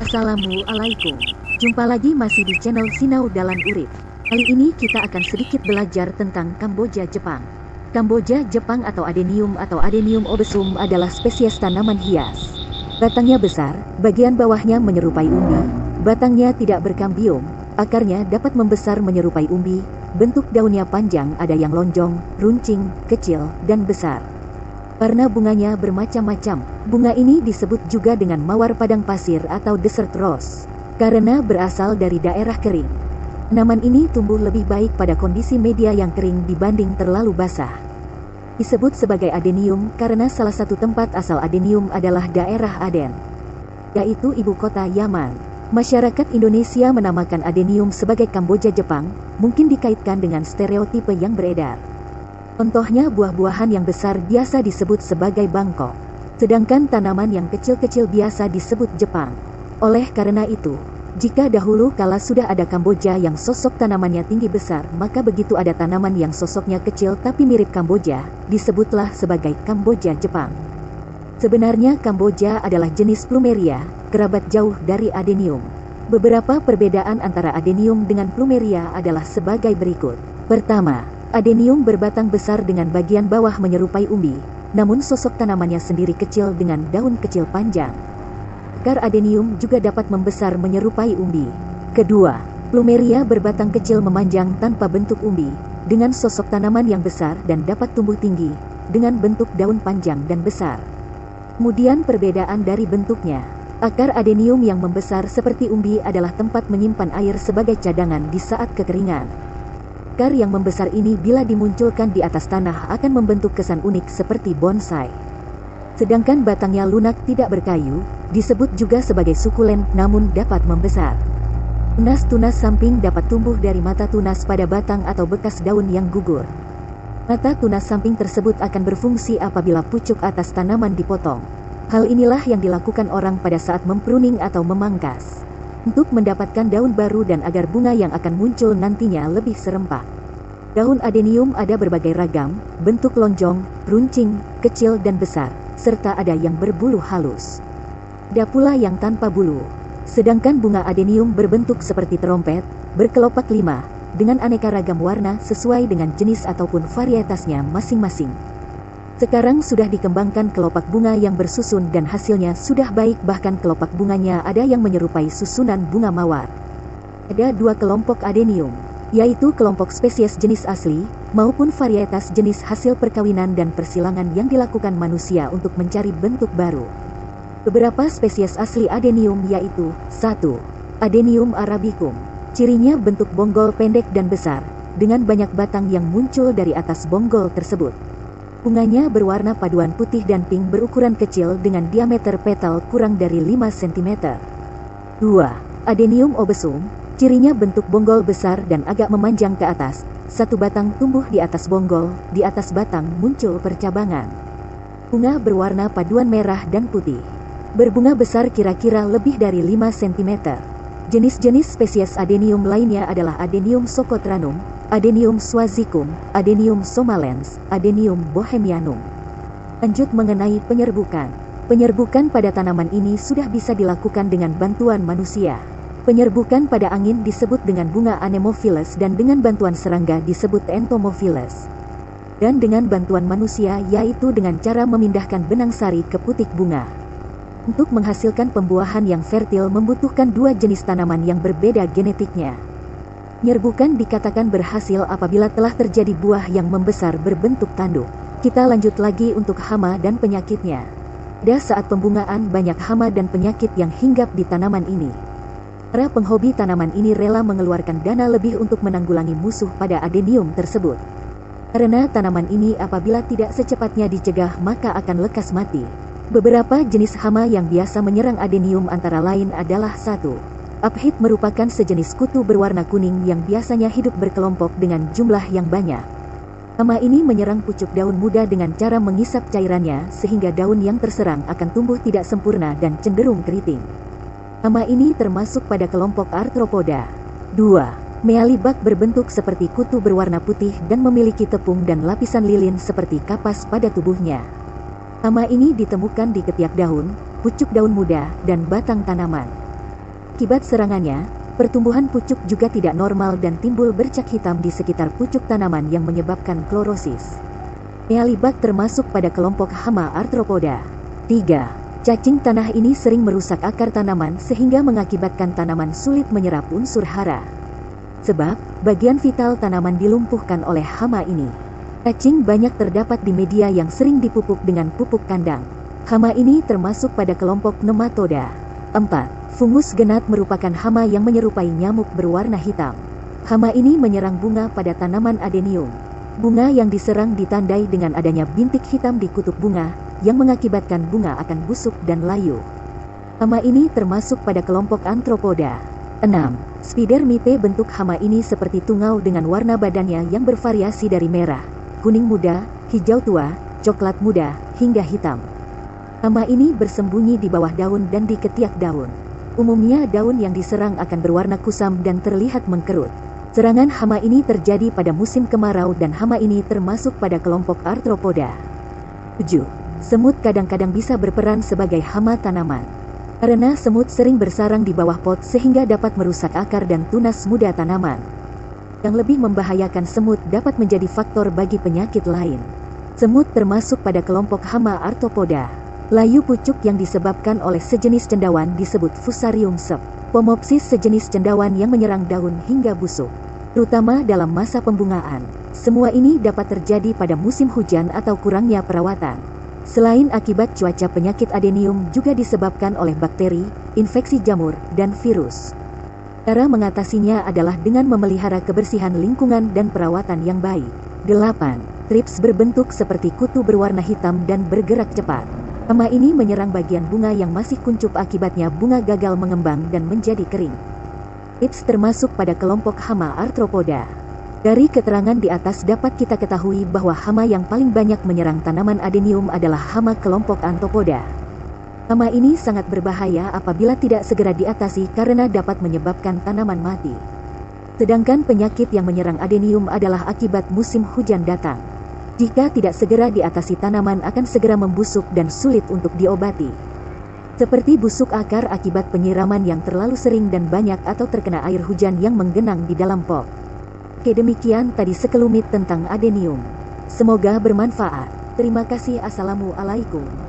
Assalamualaikum. Jumpa lagi masih di channel Sinau Dalan Urip. Kali ini kita akan sedikit belajar tentang Kamboja Jepang. Kamboja Jepang atau Adenium obesum adalah spesies tanaman hias. Batangnya besar, bagian bawahnya menyerupai umbi, batangnya tidak berkambium, akarnya dapat membesar menyerupai umbi, bentuk daunnya panjang, ada yang lonjong, runcing, kecil, dan besar. Warna bunganya bermacam-macam. Bunga ini disebut juga dengan mawar padang pasir atau desert rose, karena berasal dari daerah kering. Tanaman ini tumbuh lebih baik pada kondisi media yang kering dibanding terlalu basah. Disebut sebagai adenium karena salah satu tempat asal adenium adalah daerah Aden, yaitu ibu kota Yaman. Masyarakat Indonesia menamakan adenium sebagai Kamboja Jepang, mungkin dikaitkan dengan stereotipe yang beredar. Contohnya buah-buahan yang besar biasa disebut sebagai Bangkok, sedangkan tanaman yang kecil-kecil biasa disebut Jepang. Oleh karena itu, jika dahulu kala sudah ada Kamboja yang sosok tanamannya tinggi besar, maka begitu ada tanaman yang sosoknya kecil tapi mirip Kamboja, disebutlah sebagai Kamboja Jepang. Sebenarnya Kamboja adalah jenis Plumeria, kerabat jauh dari adenium. Beberapa perbedaan antara adenium dengan Plumeria adalah sebagai berikut. Pertama, adenium berbatang besar dengan bagian bawah menyerupai umbi, namun sosok tanamannya sendiri kecil dengan daun kecil panjang. Akar adenium juga dapat membesar menyerupai umbi. Kedua, Plumeria berbatang kecil memanjang tanpa bentuk umbi, dengan sosok tanaman yang besar dan dapat tumbuh tinggi, dengan bentuk daun panjang dan besar. Kemudian perbedaan dari bentuknya. Akar adenium yang membesar seperti umbi adalah tempat menyimpan air sebagai cadangan di saat kekeringan. Akar yang membesar ini bila dimunculkan di atas tanah akan membentuk kesan unik seperti bonsai. Sedangkan batangnya lunak tidak berkayu, disebut juga sebagai sukulen namun dapat membesar. Tunas-tunas samping dapat tumbuh dari mata tunas pada batang atau bekas daun yang gugur. Mata tunas samping tersebut akan berfungsi apabila pucuk atas tanaman dipotong. Hal inilah yang dilakukan orang pada saat mempruning atau memangkas, untuk mendapatkan daun baru dan agar bunga yang akan muncul nantinya lebih serempak. Daun adenium ada berbagai ragam, bentuk lonjong, runcing, kecil dan besar, serta ada yang berbulu halus. Ada pula yang tanpa bulu. Sedangkan bunga adenium berbentuk seperti trompet, berkelopak 5, dengan aneka ragam warna sesuai dengan jenis ataupun varietasnya masing-masing. Sekarang sudah dikembangkan kelopak bunga yang bersusun dan hasilnya sudah baik, bahkan kelopak bunganya ada yang menyerupai susunan bunga mawar. Ada dua kelompok adenium, yaitu kelompok spesies jenis asli, maupun varietas jenis hasil perkawinan dan persilangan yang dilakukan manusia untuk mencari bentuk baru. Beberapa spesies asli adenium yaitu 1. Adenium arabicum. Cirinya bentuk bonggol pendek dan besar, dengan banyak batang yang muncul dari atas bonggol tersebut. Bunganya berwarna paduan putih dan pink berukuran kecil dengan diameter petal kurang dari 5 cm. 2. Adenium obesum. Cirinya bentuk bonggol besar dan agak memanjang ke atas. Satu batang tumbuh di atas bonggol, di atas batang muncul percabangan. Bunga berwarna paduan merah dan putih. Berbunga besar kira-kira lebih dari 5 cm. Jenis-jenis spesies adenium lainnya adalah Adenium socotranum, Adenium swazicum, Adenium somalens, Adenium bohemianum. Lanjut mengenai penyerbukan. Penyerbukan pada tanaman ini sudah bisa dilakukan dengan bantuan manusia. Penyerbukan pada angin disebut dengan bunga anemophilus dan dengan bantuan serangga disebut entomophilus. Dan dengan bantuan manusia yaitu dengan cara memindahkan benang sari ke putik bunga. Untuk menghasilkan pembuahan yang fertil membutuhkan dua jenis tanaman yang berbeda genetiknya. Penyerbukan dikatakan berhasil apabila telah terjadi buah yang membesar berbentuk tanduk. Kita lanjut lagi untuk hama dan penyakitnya. Pada saat pembungaan banyak hama dan penyakit yang hinggap di tanaman ini. Para penghobi tanaman ini rela mengeluarkan dana lebih untuk menanggulangi musuh pada adenium tersebut. Karena tanaman ini apabila tidak secepatnya dicegah maka akan lekas mati. Beberapa jenis hama yang biasa menyerang adenium antara lain adalah 1. Aphid merupakan sejenis kutu berwarna kuning yang biasanya hidup berkelompok dengan jumlah yang banyak. Hama ini menyerang pucuk daun muda dengan cara mengisap cairannya sehingga daun yang terserang akan tumbuh tidak sempurna dan cenderung keriting. Hama ini termasuk pada kelompok Arthropoda. 2. Mealibak berbentuk seperti kutu berwarna putih dan memiliki tepung dan lapisan lilin seperti kapas pada tubuhnya. Hama ini ditemukan di ketiak daun, pucuk daun muda, dan batang tanaman. Akibat serangannya, pertumbuhan pucuk juga tidak normal dan timbul bercak hitam di sekitar pucuk tanaman yang menyebabkan klorosis. Mealibak termasuk pada kelompok hama arthropoda. 3. Cacing tanah ini sering merusak akar tanaman sehingga mengakibatkan tanaman sulit menyerap unsur hara. Sebab, bagian vital tanaman dilumpuhkan oleh hama ini. Cacing banyak terdapat di media yang sering dipupuk dengan pupuk kandang. Hama ini termasuk pada kelompok nematoda. 4. Fungus genat merupakan hama yang menyerupai nyamuk berwarna hitam. Hama ini menyerang bunga pada tanaman adenium. Bunga yang diserang ditandai dengan adanya bintik hitam di kutub bunga, yang mengakibatkan bunga akan busuk dan layu. Hama ini termasuk pada kelompok arthropoda. 6. Spider mite bentuk hama ini seperti tungau dengan warna badannya yang bervariasi dari merah, kuning muda, hijau tua, coklat muda, hingga hitam. Hama ini bersembunyi di bawah daun dan di ketiak daun. Umumnya daun yang diserang akan berwarna kusam dan terlihat mengkerut. Serangan hama ini terjadi pada musim kemarau dan hama ini termasuk pada kelompok arthropoda. 7. Semut kadang-kadang bisa berperan sebagai hama tanaman. Karena semut sering bersarang di bawah pot sehingga dapat merusak akar dan tunas muda tanaman. Yang lebih membahayakan, semut dapat menjadi faktor bagi penyakit lain. Semut termasuk pada kelompok hama arthropoda. Layu pucuk yang disebabkan oleh sejenis cendawan disebut Fusarium sep. Pomopsis sejenis cendawan yang menyerang daun hingga busuk, terutama dalam masa pembungaan. Semua ini dapat terjadi pada musim hujan atau kurangnya perawatan. Selain akibat cuaca, penyakit adenium juga disebabkan oleh bakteri, infeksi jamur, dan virus. Cara mengatasinya adalah dengan memelihara kebersihan lingkungan dan perawatan yang baik. 8. Trips berbentuk seperti kutu berwarna hitam dan bergerak cepat. Hama ini menyerang bagian bunga yang masih kuncup, akibatnya bunga gagal mengembang dan menjadi kering. Trips termasuk pada kelompok hama arthropoda. Dari keterangan di atas dapat kita ketahui bahwa hama yang paling banyak menyerang tanaman adenium adalah hama kelompok arthropoda. Hama ini sangat berbahaya apabila tidak segera diatasi karena dapat menyebabkan tanaman mati. Sedangkan penyakit yang menyerang adenium adalah akibat musim hujan datang. Jika tidak segera diatasi, tanaman akan segera membusuk dan sulit untuk diobati. Seperti busuk akar akibat penyiraman yang terlalu sering dan banyak atau terkena air hujan yang menggenang di dalam pot. Oke, demikian tadi sekelumit tentang adenium. Semoga bermanfaat. Terima kasih. Assalamualaikum.